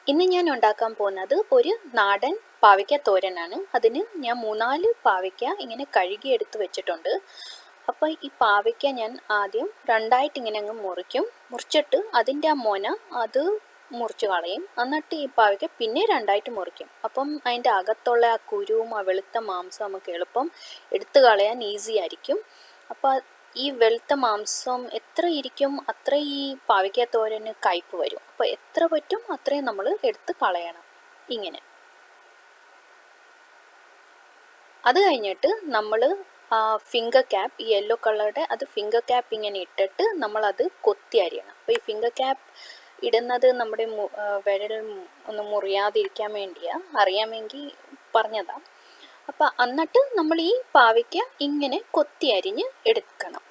ഇന്ന് ഞാൻ ഉണ്ടാക്കാൻ പോകുന്നത് ഒരു നാടൻ പാവയ്ക്ക തോരനാണ്. അതിന് ഞാൻ 3-4 പാവയ്ക്ക ഇങ്ങനെ കഴുകി എടുത്ത് വെച്ചിട്ടുണ്ട്. അപ്പോൾ ഈ പാവയ്ക്ക ഞാൻ ആദ്യം രണ്ടായിട്ട് ഇങ്ങനെ അങ്ങ് മുറിച്ചിട്ട് അതിൻ്റെ ആ മൊന അത് മുറിച്ച് കളയും. എന്നിട്ട് ഈ പാവയ്ക്ക പിന്നെ രണ്ടായിട്ട് മുറിക്കും. അപ്പം അതിൻ്റെ അകത്തുള്ള ആ കുരുവും ആ വെളുത്ത മാംസവും നമുക്ക് എളുപ്പം എടുത്തു കളയാൻ ഈസി ആയിരിക്കും. അപ്പോൾ ഈ വെളുത്ത മാംസം എത്ര ഇരിക്കും അത്ര ഈ പാവയ്ക്ക തോരന് കയ്പ്പ് വരും. അപ്പോൾ എത്ര പറ്റും അത്രയും നമ്മൾ എടുത്ത് കളയണം. ഇങ്ങനെ അത് കഴിഞ്ഞിട്ട് നമ്മൾ ഫിംഗർ ക്യാപ്പ്, ഈ യെല്ലോ കളറുടെ അത് ഫിംഗർ ക്യാപ്പ് ഇങ്ങനെ ഇട്ടിട്ട് നമ്മളത് കൊത്തി അരിയണം. അപ്പോൾ ഈ ഫിംഗർ ക്യാപ്പ് ഇടുന്നത് നമ്മുടെ വിരൽ ഒന്ന് മുറിയാതിരിക്കാൻ വേണ്ടിയാണ്. അറിയാമെങ്കിൽ പറഞ്ഞതാണ്. അപ്പം എന്നിട്ട് നമ്മൾ ഈ പാവയ്ക്ക ഇങ്ങനെ കൊത്തി അരിഞ്ഞ് എടുക്കണം.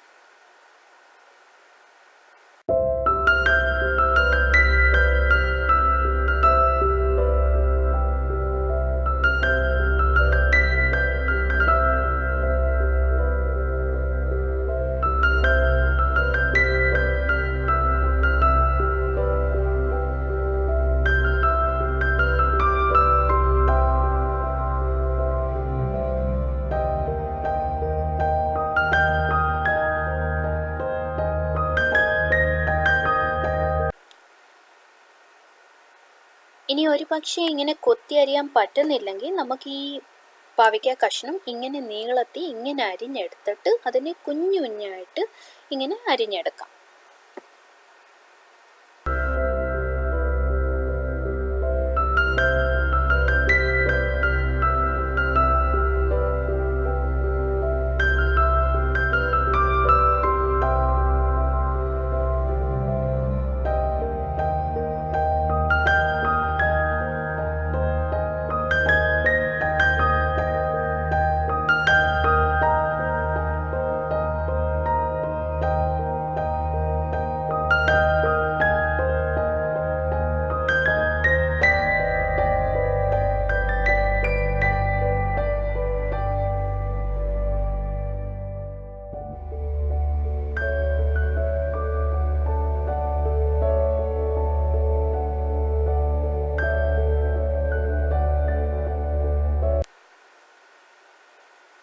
ഇനി ഒരു പക്ഷേ ഇങ്ങനെ കൊത്തി അരിയാൻ പറ്റുന്നില്ലെങ്കിൽ നമുക്ക് ഈ പാവയ്ക്ക കഷ്ണം ഇങ്ങനെ നീളത്തി ഇങ്ങനെ അരിഞ്ഞെടുത്തിട്ട് അതിനെ കുഞ്ഞു കുഞ്ഞായിട്ട് ഇങ്ങനെ അരിഞ്ഞെടുക്കാം.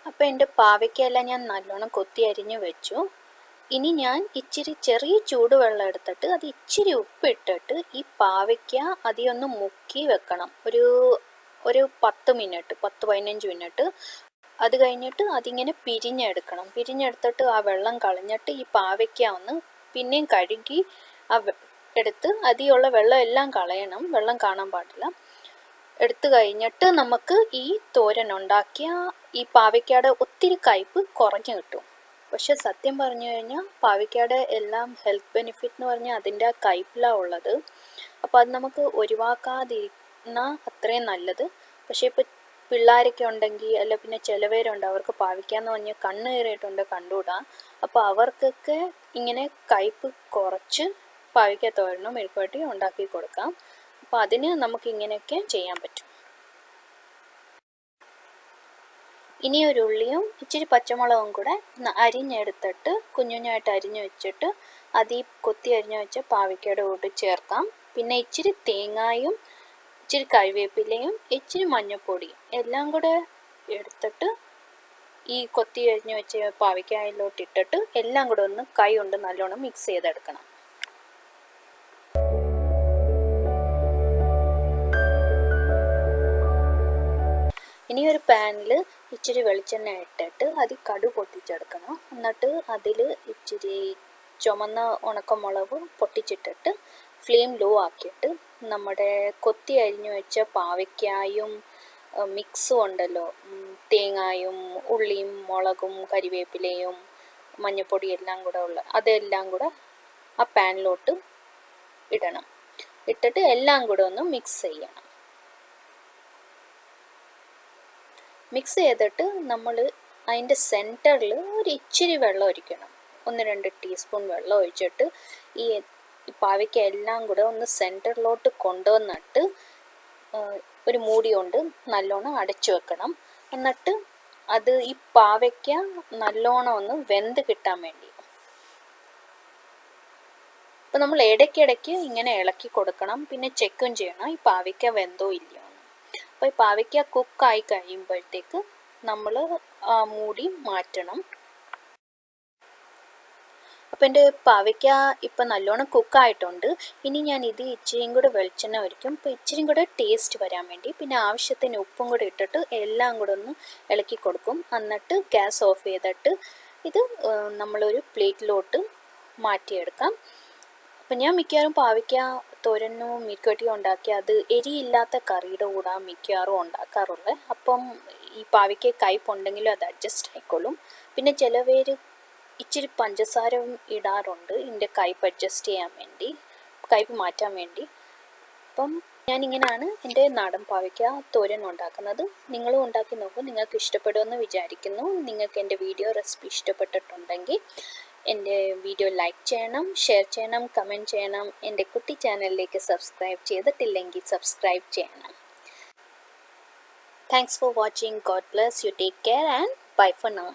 അപ്പോൾ എൻ്റെ പാവയ്ക്കയെല്ലാം ഞാൻ നല്ലോണം കൊത്തി അരിഞ്ഞ് വെച്ചു. ഇനി ഞാൻ ഇച്ചിരി ചെറിയ ചൂടുവെള്ളം എടുത്തിട്ട് അത് ഇച്ചിരി ഉപ്പിട്ടിട്ട് ഈ പാവയ്ക്ക അതിയൊന്ന് മുക്കി വെക്കണം. ഒരു 10-15 മിനിറ്റ്. അത് കഴിഞ്ഞിട്ട് അതിങ്ങനെ പിരിഞ്ഞെടുക്കണം. പിരിഞ്ഞെടുത്തിട്ട് ആ വെള്ളം കളഞ്ഞിട്ട് ഈ പാവയ്ക്ക ഒന്ന് പിന്നെയും കഴുകി എടുത്ത് അതിലുള്ള വെള്ളം എല്ലാം കളയണം. വെള്ളം കാണാൻ പാടില്ല. എടുത്തു കഴിഞ്ഞിട്ട് നമുക്ക് ഈ തോരൻ ഉണ്ടാക്കിയ ഈ പാവയ്ക്കയുടെ ഒത്തിരി കയ്പ്പ് കുറഞ്ഞു കിട്ടും. പക്ഷെ സത്യം പറഞ്ഞു കഴിഞ്ഞാൽ പാവയ്ക്കയുടെ എല്ലാം ഹെൽത്ത് ബെനിഫിറ്റ് എന്ന് പറഞ്ഞാൽ അതിൻ്റെ ആ കയ്പിലാണ് ഉള്ളത്. അപ്പോൾ അത് നമുക്ക് ഒഴിവാക്കാതിരുന്ന അത്രയും നല്ലത്. പക്ഷേ ഇപ്പോൾ പിള്ളേരൊക്കെ ഉണ്ടെങ്കിൽ അല്ല പിന്നെ ചിലവരുണ്ട് അവർക്ക് പാവയ്ക്കാന്ന് പറഞ്ഞാൽ കണ്ണ് കയറിയിട്ടുണ്ട് കണ്ടുകൂടാ. അപ്പോൾ അവർക്കൊക്കെ ഇങ്ങനെ കയ്പ്പ് കുറച്ച് പാവയ്ക്ക തോരനും മെഴുക്കുവരട്ടി ഉണ്ടാക്കി കൊടുക്കാം. അപ്പോൾ അതിന് നമുക്ക് ഇങ്ങനെയൊക്കെ ചെയ്യാൻ പറ്റും. ഇനി ഒരു ഉള്ളിയും ഇച്ചിരി പച്ചമുളകും കൂടെ അരിഞ്ഞെടുത്തിട്ട് കുഞ്ഞുഞ്ഞായിട്ട് അരിഞ്ഞു വെച്ചിട്ട് അത് ഈ കൊത്തി അരിഞ്ഞു വെച്ച പാവയ്ക്കയുടെ കൂട്ട് ചേർക്കാം. പിന്നെ ഇച്ചിരി തേങ്ങായും ഇച്ചിരി കറിവേപ്പിലയും ഇച്ചിരി മഞ്ഞൾപ്പൊടിയും എല്ലാം കൂടെ എടുത്തിട്ട് ഈ കൊത്തി അരിഞ്ഞു വെച്ച പാവയ്ക്കായിലോട്ട് ഇട്ടിട്ട് എല്ലാം കൂടെ ഒന്ന് കൈ കൊണ്ട് നല്ലോണം മിക്സ് ചെയ്തെടുക്കണം. ഇനി ഒരു പാനിൽ ഇച്ചിരി വെളിച്ചെണ്ണ ഇട്ടിട്ട് അതിൽ കടുക് പൊട്ടിച്ചെടുക്കണം. എന്നിട്ട് അതിൽ ഇച്ചിരി ചുമന്ന ഉണക്കമുളക് പൊട്ടിച്ചിട്ടിട്ട് ഫ്ലെയിം ലോ ആക്കിയിട്ട് നമ്മുടെ കൊത്തി അരിഞ്ഞു വെച്ച പാവയ്ക്കായും മിക്സും ഉണ്ടല്ലോ, തേങ്ങായും ഉള്ളിയും മുളകും കരിവേപ്പിലയും മഞ്ഞൾപ്പൊടി എല്ലാം കൂടെ അതെല്ലാം കൂടെ ആ പാനിലോട്ട് ഇടണം. ഇട്ടിട്ട് എല്ലാം കൂടെ ഒന്ന് മിക്സ് ചെയ്യണം. മിക്സ് ചെയ്തിട്ട് നമ്മൾ അതിൻ്റെ സെൻറ്ററിൽ ഒരു ഇച്ചിരി വെള്ളം ഒഴിക്കണം. 1-2 ടീസ്പൂൺ വെള്ളം ഒഴിച്ചിട്ട് ഈ പാവയ്ക്ക എല്ലാം കൂടെ ഒന്ന് സെൻറ്ററിലോട്ട് കൊണ്ടുവന്നിട്ട് ഒരു മൂടി കൊണ്ട് നല്ലോണം അടച്ചു വെക്കണം. എന്നിട്ട് അത് ഈ പാവയ്ക്ക നല്ലോണം ഒന്ന് വെന്ത് കിട്ടാൻ വേണ്ടി അപ്പോൾ നമ്മൾ ഇടയ്ക്കിടയ്ക്ക് ഇങ്ങനെ ഇളക്കി കൊടുക്കണം. പിന്നെ ചെക്കും ചെയ്യണം ഈ പാവയ്ക്ക വെന്തോ ഇല്ലയോ എന്ന്. അപ്പോൾ ഈ പാവയ്ക്ക കുക്കായി കഴിയുമ്പോഴത്തേക്ക് നമ്മൾ മൂടി മാറ്റണം. അപ്പോൾ എൻ്റെ പാവയ്ക്ക ഇപ്പം നല്ലോണം കുക്കായിട്ടുണ്ട്. ഇനി ഞാൻ ഇത് ഇച്ചിരിയും കൂടെ വെളിച്ചെണ്ണ ഒഴിക്കും. അപ്പോൾ ഇച്ചിരിയും കൂടെ ടേസ്റ്റ് വരാൻ വേണ്ടി. പിന്നെ ആവശ്യത്തിന് ഉപ്പും കൂടെ ഇട്ടിട്ട് എല്ലാം കൂടെ ഒന്ന് ഇളക്കി കൊടുക്കും. എന്നിട്ട് ഗ്യാസ് ഓഫ് ചെയ്തിട്ട് ഇത് നമ്മളൊരു പ്ലേറ്റിലോട്ട് മാറ്റിയെടുക്കാം. അപ്പം ഞാൻ മിക്കവാറും പാവയ്ക്ക തോരനും മെഴുക്കുവരട്ടിയും ഉണ്ടാക്കി അത് എരിയില്ലാത്ത കറിയുടെ കൂടെ മിക്കവാറും ഉണ്ടാക്കാറുള്ളത്. അപ്പം ഈ പാവയ്ക്ക കയ്പുണ്ടെങ്കിലും അത് അഡ്ജസ്റ്റ് ആയിക്കോളും. പിന്നെ ചില പേര് ഇച്ചിരി പഞ്ചസാരവും ഇടാറുണ്ട് ഇതിൻ്റെ കയ്പ് അഡ്ജസ്റ്റ് ചെയ്യാൻ വേണ്ടി, കയ്പ് മാറ്റാൻ വേണ്ടി. അപ്പം ഞാനിങ്ങനെയാണ് എൻ്റെ നാടൻ പാവയ്ക്ക തോരൻ ഉണ്ടാക്കുന്നത്. നിങ്ങളും ഉണ്ടാക്കി നോക്കൂ. നിങ്ങൾക്ക് ഇഷ്ടപ്പെടുമെന്ന് വിചാരിക്കുന്നു. നിങ്ങൾക്ക് എൻ്റെ വീഡിയോ റെസിപ്പി ഇഷ്ടപ്പെട്ടിട്ടുണ്ടെങ്കിൽ എൻ്റെ വീഡിയോ ലൈക്ക് ചെയ്യണം, ഷെയർ ചെയ്യണം, കമൻറ്റ് ചെയ്യണം. എൻ്റെ കുട്ടി ചാനലിലേക്ക് സബ്സ്ക്രൈബ് ചെയ്തിട്ടില്ലെങ്കിൽ സബ്സ്ക്രൈബ് ചെയ്യണം. Thanks for watching. God bless you. Take care and bye for now.